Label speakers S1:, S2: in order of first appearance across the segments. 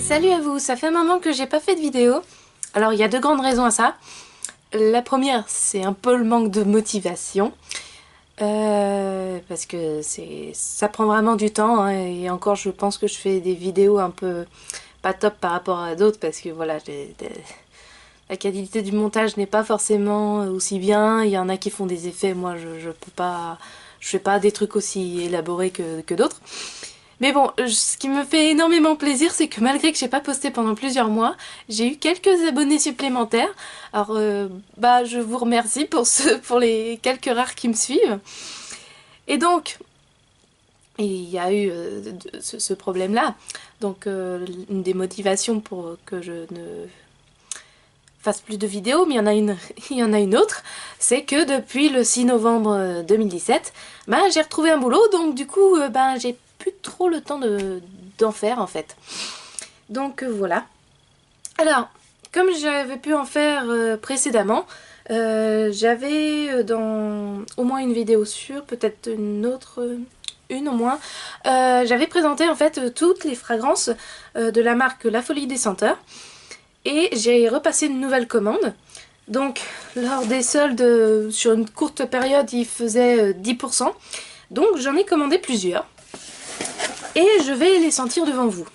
S1: Salut à vous, ça fait un moment que j'ai pas fait de vidéo. Alors il y a deux grandes raisons à ça. La première, c'est un peu le manque de motivation. Parce que ça prend vraiment du temps, hein, et encore je pense que je fais des vidéos un peu pas top par rapport à d'autres parce que voilà, la qualité du montage n'est pas forcément aussi bien. Il y en a qui font des effets, moi je peux pas, je fais pas des trucs aussi élaborés que d'autres. Mais bon, ce qui me fait énormément plaisir, c'est que malgré que j'ai pas posté pendant plusieurs mois, j'ai eu quelques abonnés supplémentaires. Alors, je vous remercie pour les quelques rares qui me suivent. Et donc, il y a eu ce problème-là. Donc, une des motivations pour que je ne fasse plus de vidéos, mais il y en a une autre, c'est que depuis le 6 novembre 2017, j'ai retrouvé un boulot, donc du coup, j'ai plus trop le temps d'en faire en fait. Donc voilà. Alors, comme j'avais pu en faire précédemment, j'avais dans au moins une vidéo sûre, peut-être une autre, une au moins, j'avais présenté en fait toutes les fragrances de la marque La Folie des Senteurs. Et j'ai repassé une nouvelle commande. Donc lors des soldes sur une courte période, il faisait 10%. Donc j'en ai commandé plusieurs. Et je vais les sentir devant vous.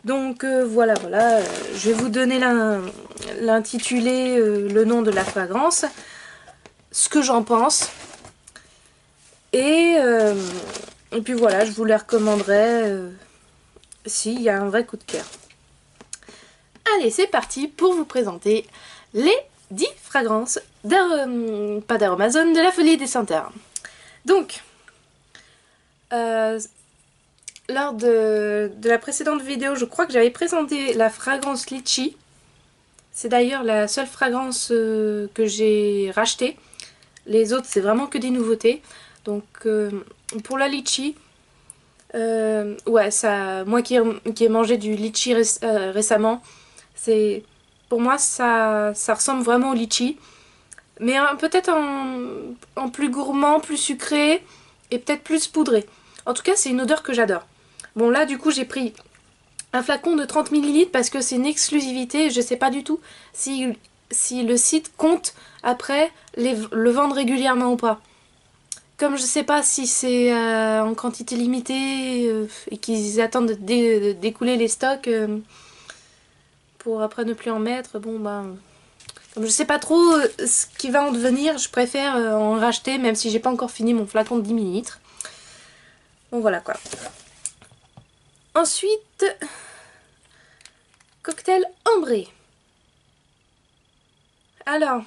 S1: Donc voilà, je vais vous donner l'intitulé, le nom de la fragrance, ce que j'en pense. Et puis voilà, je vous les recommanderai s'il y a un vrai coup de cœur. Allez, c'est parti pour vous présenter les 10 fragrances pas d'Aromazone, de La Folie des Senteurs. Donc, lors de la précédente vidéo, je crois que j'avais présenté la fragrance Litchi. C'est d'ailleurs la seule fragrance que j'ai rachetée. Les autres, c'est vraiment que des nouveautés. Donc, pour la Litchi, ouais, ça, moi qui ai mangé du Litchi récemment, pour moi ça ressemble vraiment au litchi, mais peut-être en plus gourmand, plus sucré et peut-être plus poudré. En tout cas, c'est une odeur que j'adore. Bon, là du coup j'ai pris un flacon de 30 ml parce que c'est une exclusivité. Je sais pas du tout si le site compte après le vendre régulièrement ou pas. Comme je sais pas si c'est en quantité limitée et qu'ils attendent d'écouler les stocks pour après ne plus en mettre, bon comme je sais pas trop ce qui va en devenir, je préfère en racheter même si j'ai pas encore fini mon flacon de 10 ml. Bon voilà quoi. Ensuite, cocktail ambré. Alors,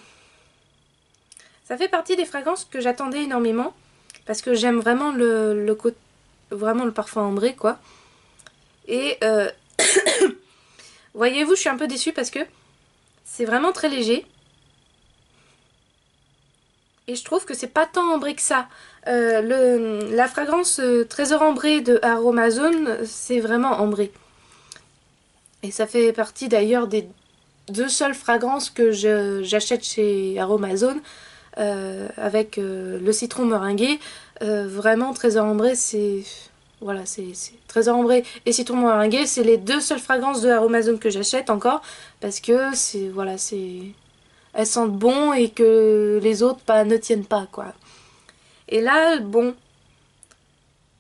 S1: ça fait partie des fragrances que j'attendais énormément parce que j'aime vraiment vraiment le parfum ambré quoi. Et voyez-vous, je suis un peu déçue parce que c'est vraiment très léger. Et je trouve que c'est pas tant ambré que ça. La fragrance Trésor ambré de Aromazone, c'est vraiment ambré. Et ça fait partie d'ailleurs des deux seules fragrances que j'achète chez Aromazone. Avec le citron meringué. Vraiment, Trésor ambré, c'est... Voilà, c'est Trésor ambré et citron meringué, c'est les deux seules fragrances de Aromazone que j'achète encore. Parce que c'est... Voilà, c'est... Elles sentent bon et que les autres ne tiennent pas quoi. Et là, bon,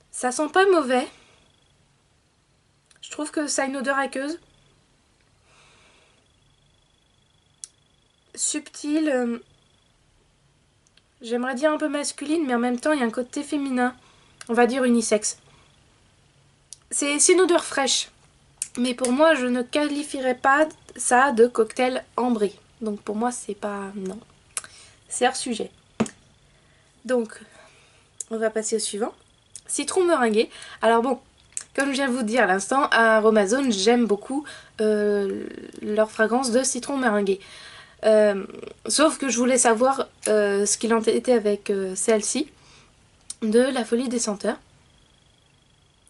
S1: ça sent pas mauvais. Je trouve que ça a une odeur aqueuse. Subtile. J'aimerais dire un peu masculine, mais en même temps, il y a un côté féminin. On va dire unisexe. C'est une odeur fraîche. Mais pour moi, je ne qualifierais pas ça de cocktail ambré. Donc pour moi, c'est pas... Non. C'est hors sujet. Donc, on va passer au suivant. Citron meringué. Alors bon, comme je viens de vous dire à l'instant, à Aromazone, j'aime beaucoup leur fragrance de citron meringué. Sauf que je voulais savoir ce qu'il en était avec celle-ci, de La Folie des Senteurs.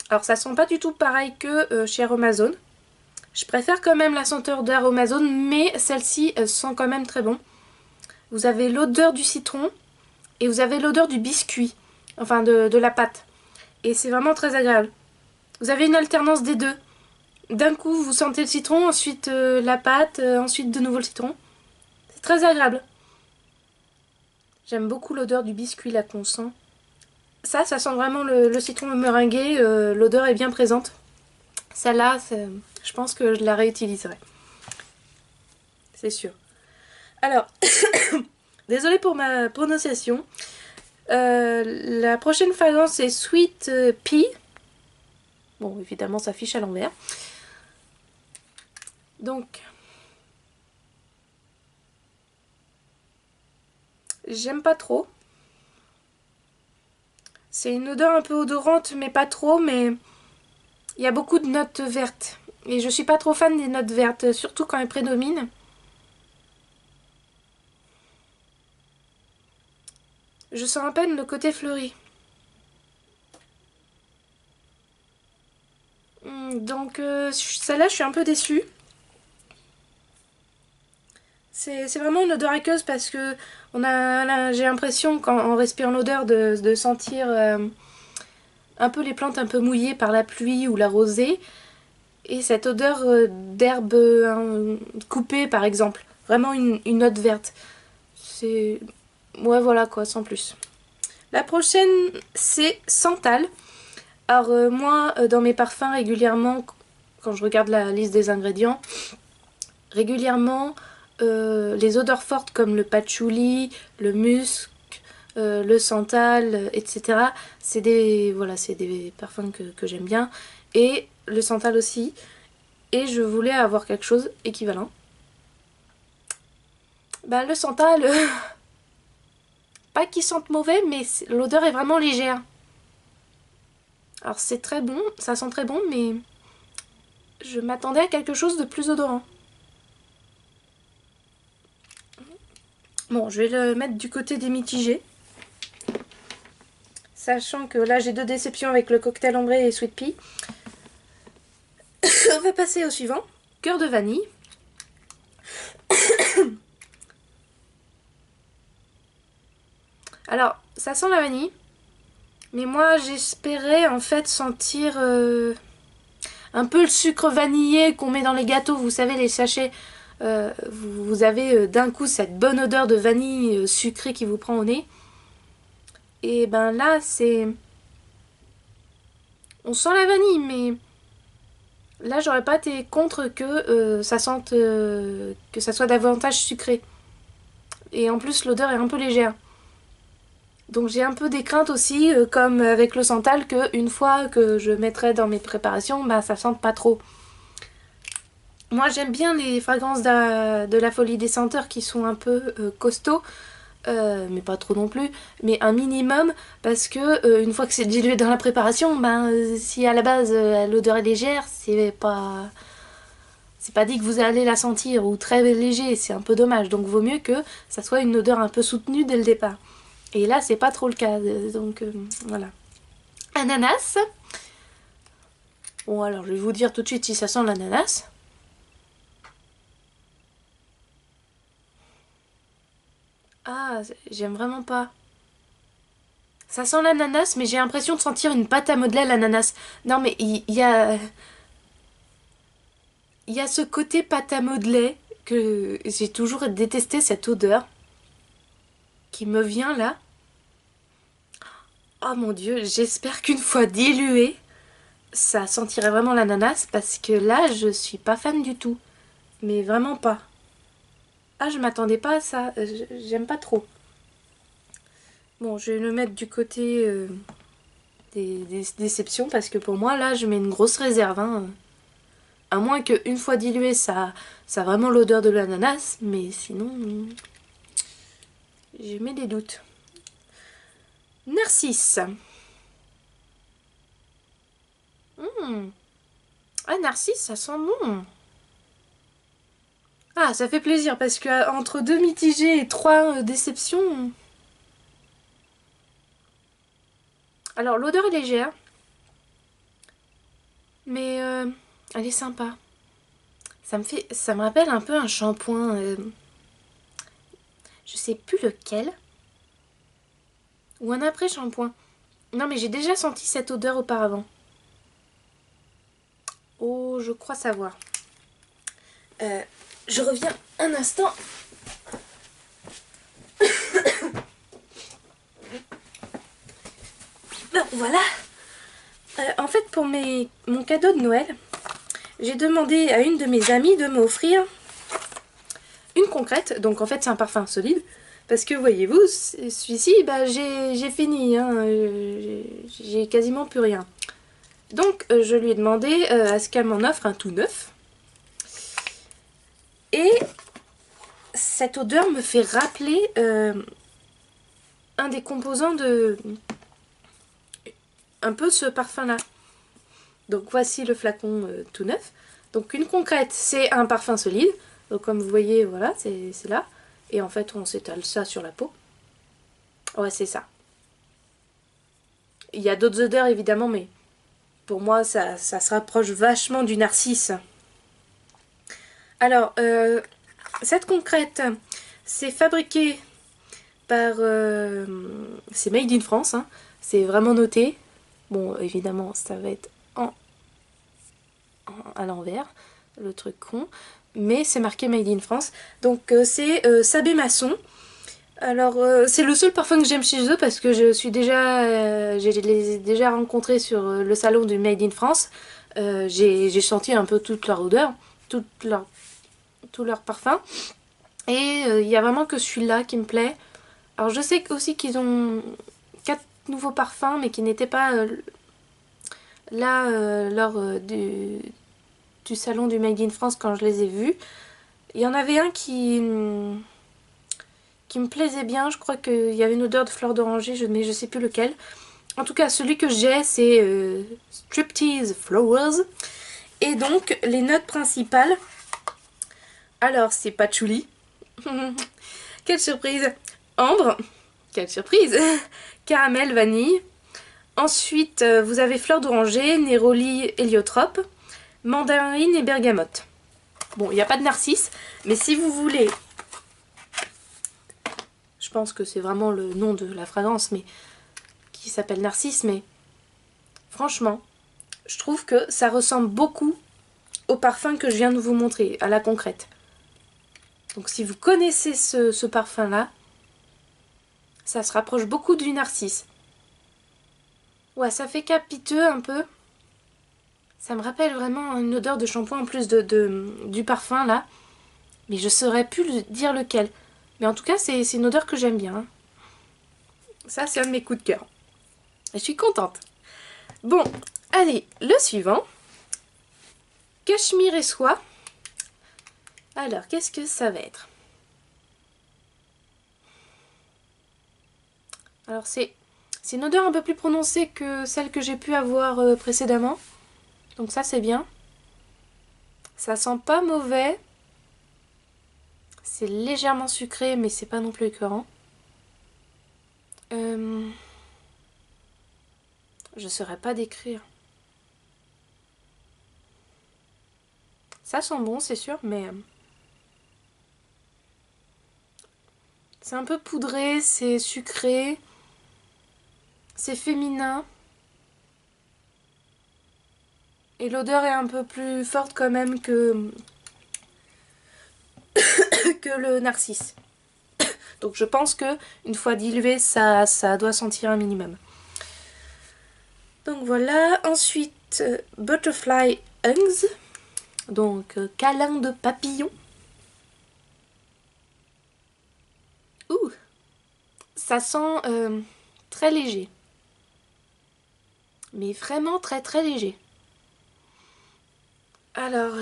S1: Alors ça sent pas du tout pareil que chez Aromazone. Je préfère quand même la senteur d'Aromazone, mais celle-ci sent quand même très bon. Vous avez l'odeur du citron et vous avez l'odeur du biscuit, enfin de la pâte. Et c'est vraiment très agréable. Vous avez une alternance des deux. d'un coup vous sentez le citron, ensuite la pâte, ensuite de nouveau le citron. C'est très agréable. J'aime beaucoup l'odeur du biscuit là qu'on sent. Ça sent vraiment le citron meringué, l'odeur est bien présente. Celle-là, je pense que je la réutiliserai. C'est sûr. Alors, désolée pour ma prononciation. La prochaine fragrance c'est Sweet Pea. Bon, évidemment, ça affiche à l'envers. Donc, j'aime pas trop. C'est une odeur un peu odorante, mais pas trop, mais il y a beaucoup de notes vertes. Et je suis pas trop fan des notes vertes, surtout quand elles prédominent. Je sens à peine le côté fleuri. Donc celle-là, je suis un peu déçue. C'est vraiment une odeur aqueuse parce que j'ai l'impression qu'en respirant l'odeur de sentir un peu les plantes un peu mouillées par la pluie ou la rosée. Et cette odeur d'herbe coupée par exemple. Vraiment une note verte. C'est... Ouais voilà quoi, sans plus. La prochaine c'est Santal. Alors moi dans mes parfums régulièrement, quand je regarde la liste des ingrédients, régulièrement les odeurs fortes comme le patchouli, le musc, le santal, etc. C'est des, voilà, c'est des parfums que j'aime bien. Et le santal aussi. Et je voulais avoir quelque chose équivalent. Bah, le santal, pas qu'il sente mauvais, mais l'odeur est vraiment légère. Alors c'est très bon, ça sent très bon, mais je m'attendais à quelque chose de plus odorant. Bon, je vais le mettre du côté des mitigés. Sachant que là j'ai deux déceptions avec le cocktail ambré et Sweet Pea. On va passer au suivant. Cœur de vanille. Alors, ça sent la vanille. Mais moi j'espérais en fait sentir un peu le sucre vanillé qu'on met dans les gâteaux. Vous savez, les sachets. Vous avez d'un coup cette bonne odeur de vanille sucrée qui vous prend au nez. Et ben là c'est... On sent la vanille, mais là j'aurais pas été contre que ça sente... que ça soit davantage sucré. Et en plus l'odeur est un peu légère. Donc j'ai un peu des craintes aussi, comme avec le santal, que une fois que je mettrai dans mes préparations, bah ça sente pas trop. Moi j'aime bien les fragrances de la Folie des Senteurs qui sont un peu costauds, mais pas trop non plus, mais un minimum, parce que une fois que c'est dilué dans la préparation, ben si à la base l'odeur est légère, c'est pas dit que vous allez la sentir, ou très léger, c'est un peu dommage, donc vaut mieux que ça soit une odeur un peu soutenue dès le départ. Et là c'est pas trop le cas, donc voilà. Ananas. Bon alors je vais vous dire tout de suite si ça sent l'ananas. Ah, j'aime vraiment pas. Ça sent l'ananas, mais j'ai l'impression de sentir une pâte à modeler à l'ananas. Non, mais il y a ce côté pâte à modeler que j'ai toujours détesté, cette odeur qui me vient là. Oh mon dieu, j'espère qu'une fois dilué, ça sentirait vraiment l'ananas parce que là, je suis pas fan du tout. Mais vraiment pas. Ah, je m'attendais pas à ça. J'aime pas trop. Bon, je vais le mettre du côté des déceptions parce que pour moi, là, je mets une grosse réserve. Hein. À moins qu'une fois dilué, ça a vraiment l'odeur de l'ananas. Mais sinon, j'ai mis des doutes. Narcisse. Ah, Narcisse, ça sent bon. Ah, ça fait plaisir parce que entre deux mitigés et trois déceptions... Alors, l'odeur est légère. Mais elle est sympa. Ça me rappelle un peu un shampoing. Je sais plus lequel. Ou un après-shampoing. Non, mais j'ai déjà senti cette odeur auparavant. Oh je crois savoir. Je reviens un instant. Bon, voilà. En fait, pour mon cadeau de Noël, j'ai demandé à une de mes amies de m'offrir une concrète. Donc en fait, c'est un parfum solide. Parce que voyez-vous, celui-ci, bah, j'ai fini. Hein, j'ai quasiment plus rien. Donc je lui ai demandé à ce qu'elle m'en offre un tout neuf. Et cette odeur me fait rappeler un des composants de... un peu ce parfum-là. Donc voici le flacon tout neuf. Donc une concrète, c'est un parfum solide. Donc comme vous voyez, voilà, c'est là. Et en fait, on s'étale ça sur la peau. Ouais, c'est ça. Il y a d'autres odeurs, évidemment, mais pour moi, ça se rapproche vachement du narcisse. Alors, cette concrète, c'est fabriqué par... c'est Made in France, hein. C'est vraiment noté. Bon, évidemment, ça va être à l'envers, le truc con. Mais c'est marqué Made in France. Donc, c'est Sabé Masson. Alors, c'est le seul parfum que j'aime chez eux parce que je les ai déjà rencontrés sur le salon du Made in France. J'ai senti un peu toute leur odeur, tout leur parfum. Et il y a vraiment que celui-là qui me plaît. Alors, je sais aussi qu'ils ont 4 nouveaux parfums, mais qui n'étaient pas là lors du salon du Made in France quand je les ai vus. Il y en avait un qui me plaisait bien, je crois qu'il y avait une odeur de fleur d'oranger, mais je sais plus lequel. En tout cas, celui que j'ai, c'est Striptease Flowers. Et donc, les notes principales, alors c'est patchouli. Quelle surprise! Ambre, quelle surprise! Caramel, vanille. Ensuite, vous avez fleur d'oranger, néroli, héliotrope, mandarine et bergamote. Bon, il n'y a pas de narcisse, mais si vous voulez... Je pense que c'est vraiment le nom de la fragrance, mais qui s'appelle Narcisse, mais franchement, je trouve que ça ressemble beaucoup au parfum que je viens de vous montrer, à la concrète. Donc si vous connaissez ce parfum-là, ça se rapproche beaucoup du Narcisse. Ouais, ça fait capiteux un peu. Ça me rappelle vraiment une odeur de shampoing en plus du parfum, là. Mais je saurais plus dire lequel. Mais en tout cas, c'est une odeur que j'aime bien. Hein. Ça, c'est un de mes coups de cœur. Et je suis contente. Bon, allez, le suivant. Cachemire et soie. Alors, qu'est-ce que ça va être? Alors, c'est une odeur un peu plus prononcée que celle que j'ai pu avoir précédemment. Donc ça, c'est bien. Ça sent pas mauvais. C'est légèrement sucré, mais c'est pas non plus écœurant. Je saurais pas décrire. Ça sent bon, c'est sûr, mais... c'est un peu poudré, c'est sucré. C'est féminin. Et l'odeur est un peu plus forte quand même que le narcisse. Donc je pense que une fois dilué, ça doit sentir un minimum. Donc voilà. Ensuite, Butterfly Hugs. Donc câlin de papillon. Ouh, ça sent très léger. Mais vraiment très très léger. Alors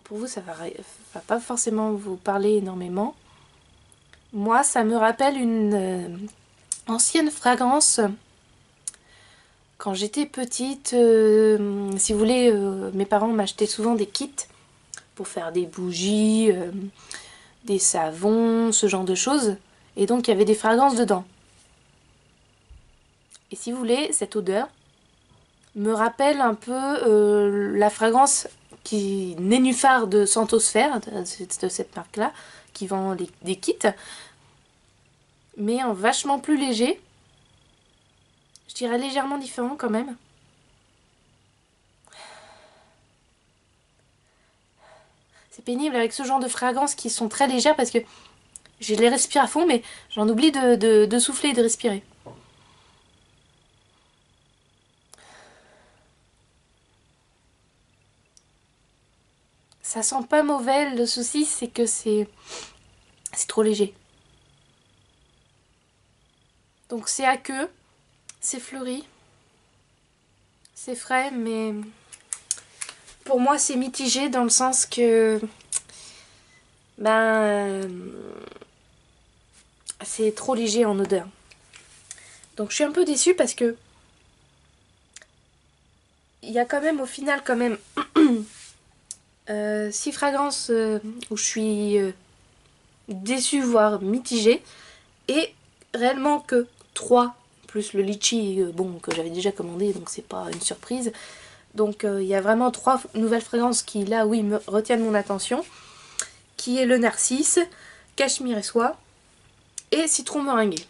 S1: pour vous, ça va pas forcément vous parler énormément. Moi, ça me rappelle une ancienne fragrance. Quand j'étais petite, si vous voulez, mes parents m'achetaient souvent des kits pour faire des bougies, des savons, ce genre de choses. Et donc, il y avait des fragrances dedans. Et si vous voulez, cette odeur me rappelle un peu la fragrance Nénuphar de Santosphère, de cette marque-là, qui vend des kits, mais en vachement plus léger. Je dirais légèrement différent quand même. C'est pénible avec ce genre de fragrances qui sont très légères parce que je les respire à fond, mais j'en oublie de souffler et de respirer. Ça sent pas mauvais, le souci c'est que c'est trop léger. Donc c'est aqueux, c'est fleuri, c'est frais, mais pour moi c'est mitigé dans le sens que c'est trop léger en odeur. Donc je suis un peu déçue parce que il y a quand même au final 6 fragrances où je suis déçue voire mitigée et réellement que 3 plus le litchi bon que j'avais déjà commandé donc c'est pas une surprise. Donc il y a vraiment 3 nouvelles fragrances qui là oui me retiennent mon attention, qui est le narcisse, cachemire et soie et citron meringué.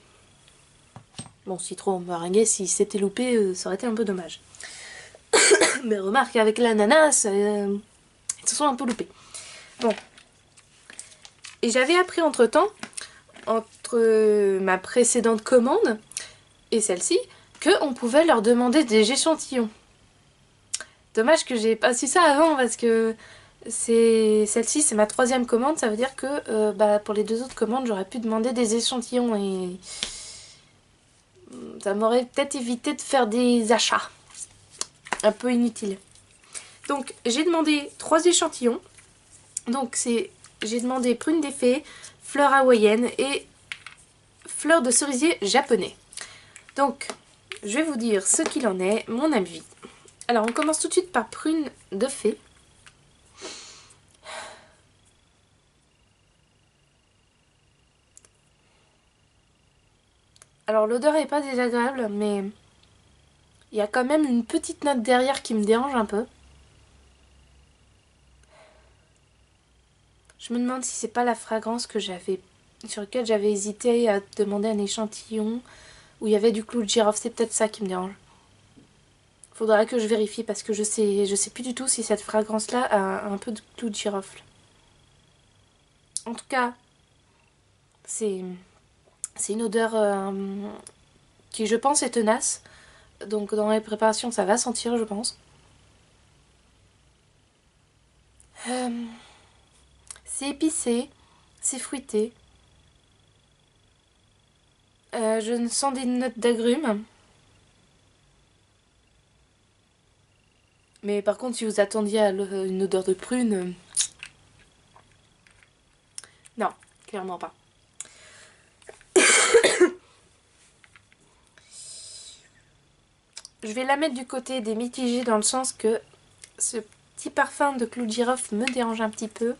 S1: Bon, citron meringué, si c'était loupé, ça aurait été un peu dommage. Mais remarque, avec l'ananas, ils se sont un peu loupés. Bon. Et j'avais appris entre-temps, entre ma précédente commande et celle-ci, qu'on pouvait leur demander des échantillons. Dommage que j'ai pas su ça avant, parce que celle-ci, c'est ma 3e commande. Ça veut dire que pour les 2 autres commandes, j'aurais pu demander des échantillons et ça m'aurait peut-être évité de faire des achats un peu inutiles. Donc j'ai demandé 3 échantillons. Donc j'ai demandé prune des fées, fleurs hawaïennes et fleurs de cerisier japonais. Donc je vais vous dire ce qu'il en est, mon avis. Alors on commence tout de suite par prune de fée. Alors l'odeur est pas désagréable, mais il y a quand même une petite note derrière qui me dérange un peu. Je me demande si c'est pas la fragrance sur laquelle j'avais hésité à demander un échantillon où il y avait du clou de girofle. C'est peut-être ça qui me dérange. Faudra que je vérifie parce que je sais plus du tout si cette fragrance là a un peu de clou de girofle. En tout cas, c'est une odeur qui je pense est tenace. Donc dans les préparations ça va sentir je pense. C'est épicé, c'est fruité. Je sens des notes d'agrumes. Mais par contre si vous attendiez à une odeur de prune... non, clairement pas. Je vais la mettre du côté des mitigés dans le sens que ce petit parfum de clou de girofle me dérange un petit peu.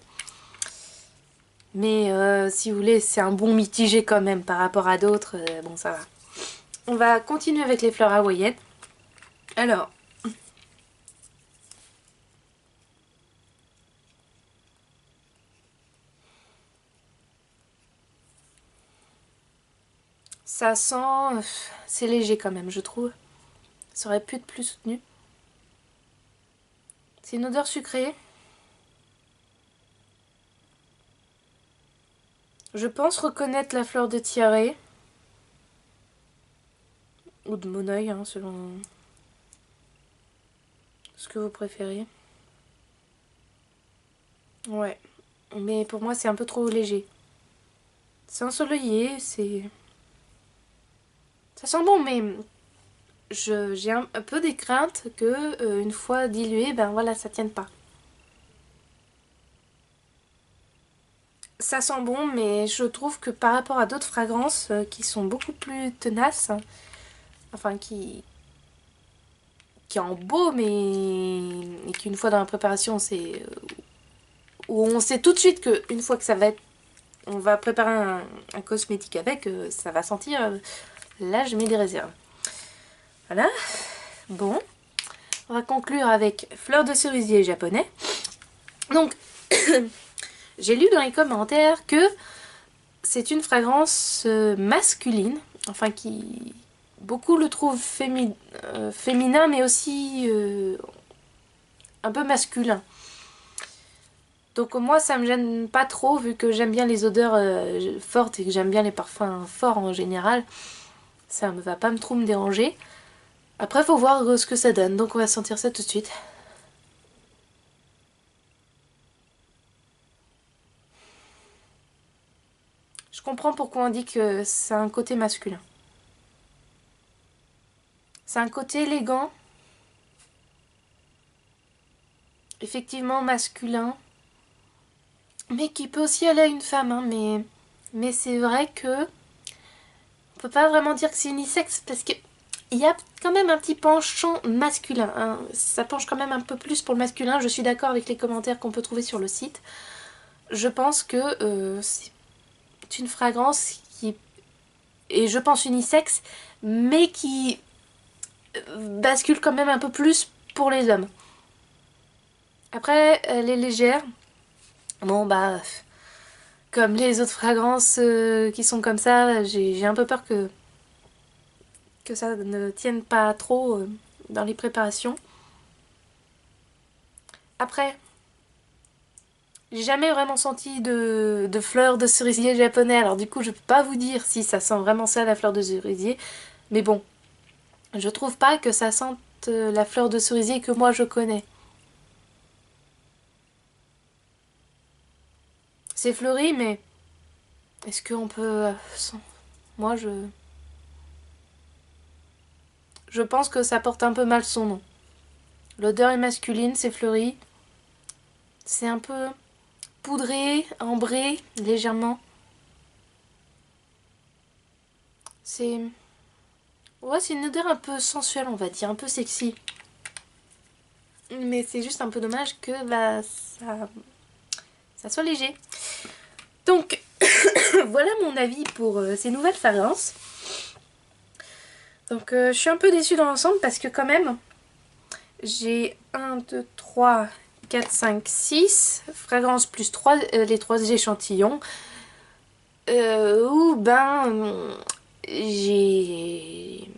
S1: Mais si vous voulez, c'est un bon mitigé quand même par rapport à d'autres. Bon, ça va. On va continuer avec les fleurs hawaïennes. Alors, ça sent... c'est léger quand même, je trouve. Ça aurait pu être plus soutenu. C'est une odeur sucrée. Je pense reconnaître la fleur de tiare. Ou de monoeil, hein, selon ce que vous préférez. Ouais. Mais pour moi, c'est un peu trop léger. C'est ensoleillé, c'est... ça sent bon, mais j'ai un peu des craintes que, une fois dilué, ben voilà, ça tienne pas. Ça sent bon, mais je trouve que par rapport à d'autres fragrances qui sont beaucoup plus tenaces, enfin qui embaument et qu'une fois dans la préparation, c'est où on sait tout de suite qu'une fois que ça va être, on va préparer un cosmétique avec, ça va sentir, là je mets des réserves. Voilà, bon, on va conclure avec fleur de cerisier japonais. Donc, j'ai lu dans les commentaires que c'est une fragrance masculine, enfin qui... beaucoup le trouvent féminin mais aussi un peu masculin. Donc moi ça me gêne pas trop vu que j'aime bien les odeurs fortes et que j'aime bien les parfums forts en général. Ça ne va pas trop me déranger. Après faut voir ce que ça donne, donc on va sentir ça tout de suite. Je comprends pourquoi on dit que c'est un côté masculin. C'est un côté élégant. Effectivement masculin. Mais qui peut aussi aller à une femme, hein, mais c'est vrai que on peut pas vraiment dire que c'est unisexe parce que il y a quand même un petit penchant masculin, hein. Ça penche quand même un peu plus pour le masculin. Je suis d'accord avec les commentaires qu'on peut trouver sur le site. Je pense que c'est une fragrance qui est, je pense, unisexe, mais qui bascule quand même un peu plus pour les hommes. Après, elle est légère. Bon, bah, comme les autres fragrances qui sont comme ça, j'ai un peu peur que ça ne tienne pas trop dans les préparations. Après, j'ai jamais vraiment senti de fleurs de cerisier japonais, alors du coup je peux pas vous dire si ça sent vraiment ça la fleur de cerisier, mais bon, je trouve pas que ça sente la fleur de cerisier que moi je connais. C'est fleuri, mais est-ce qu'on peut... Moi je pense que ça porte un peu mal son nom. L'odeur est masculine, c'est fleuri, c'est un peu poudré, ambré, légèrement. C'est... Ouais, c'est une odeur un peu sensuelle, on va dire, un peu sexy. Mais c'est juste un peu dommage que bah, ça soit léger. Donc, voilà mon avis pour ces nouvelles fragrances. Donc, je suis un peu déçue dans l'ensemble parce que quand même, j'ai 1, 2, 3, 4, 5, 6 fragrances plus 3, les 3 échantillons. Où ben, j'ai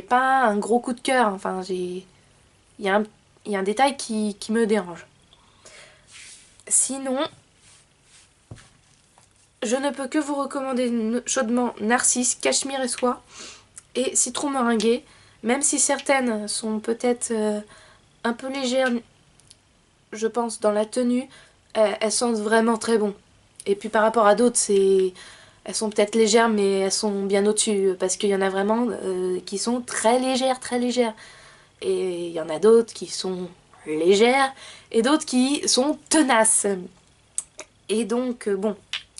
S1: pas un gros coup de cœur. Enfin, il y a un détail qui me dérange. Sinon, je ne peux que vous recommander chaudement Narcisse, Cachemire et Soie et Citron Meringué. Même si certaines sont peut-être un peu légères, je pense, dans la tenue, elles sentent vraiment très bon. Et puis par rapport à d'autres, elles sont peut-être légères, mais elles sont bien au-dessus. Parce qu'il y en a vraiment qui sont très légères, très légères. Et il y en a d'autres qui sont légères et d'autres qui sont tenaces. Et donc, bon,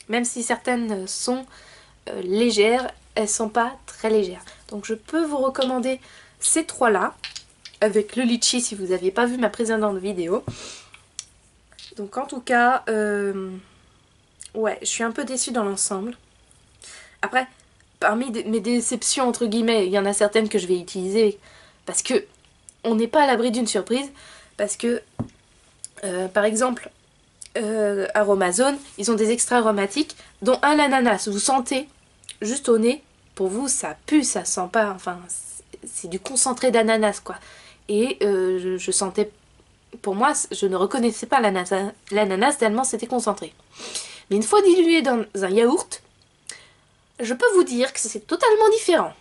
S1: même si certaines sont légères, elles sont pas très légères. Donc je peux vous recommander ces trois-là, avec le litchi si vous n'aviez pas vu ma précédente vidéo. Donc en tout cas, ouais, je suis un peu déçue dans l'ensemble. Après, parmi mes déceptions, entre guillemets, il y en a certaines que je vais utiliser parce que on n'est pas à l'abri d'une surprise. Parce que, par exemple, Aromazone, ils ont des extraits aromatiques, dont un l'ananas. Vous sentez, juste au nez, pour vous, ça pue, ça sent pas, enfin, c'est du concentré d'ananas, quoi. Et je sentais, pour moi, je ne reconnaissais pas l'ananas tellement c'était concentré. Mais une fois dilué dans un yaourt, je peux vous dire que c'est totalement différent.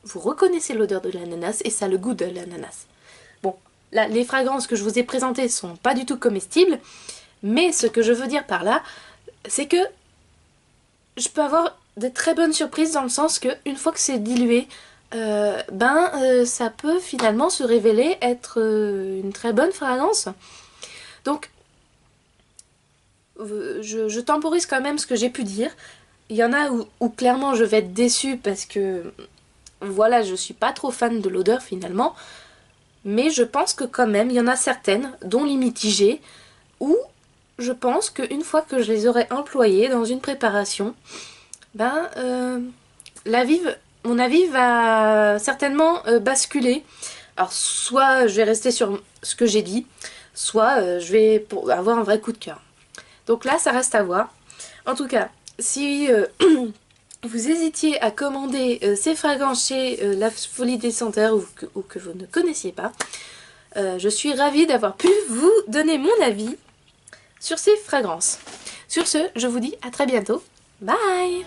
S1: Vous reconnaissez l'odeur de l'ananas et ça a le goût de l'ananas. Bon, là, les fragrances que je vous ai présentées sont pas du tout comestibles, mais ce que je veux dire par là, c'est que je peux avoir de très bonnes surprises dans le sens que une fois que c'est dilué, ça peut finalement se révéler être une très bonne fragrance. Donc, je temporise quand même ce que j'ai pu dire. Il y en a où clairement je vais être déçue parce que voilà, je suis pas trop fan de l'odeur finalement. Mais je pense que quand même, il y en a certaines, dont les mitigées, où je pense qu'une fois que je les aurai employées dans une préparation, mon avis va certainement basculer. Alors soit je vais rester sur ce que j'ai dit, soit je vais avoir un vrai coup de cœur. Donc là, ça reste à voir. En tout cas, si vous hésitiez à commander ces fragrances chez La Folie des Senteurs ou que vous ne connaissiez pas, je suis ravie d'avoir pu vous donner mon avis. sur ces fragrances. Sur ce, je vous dis à très bientôt. Bye!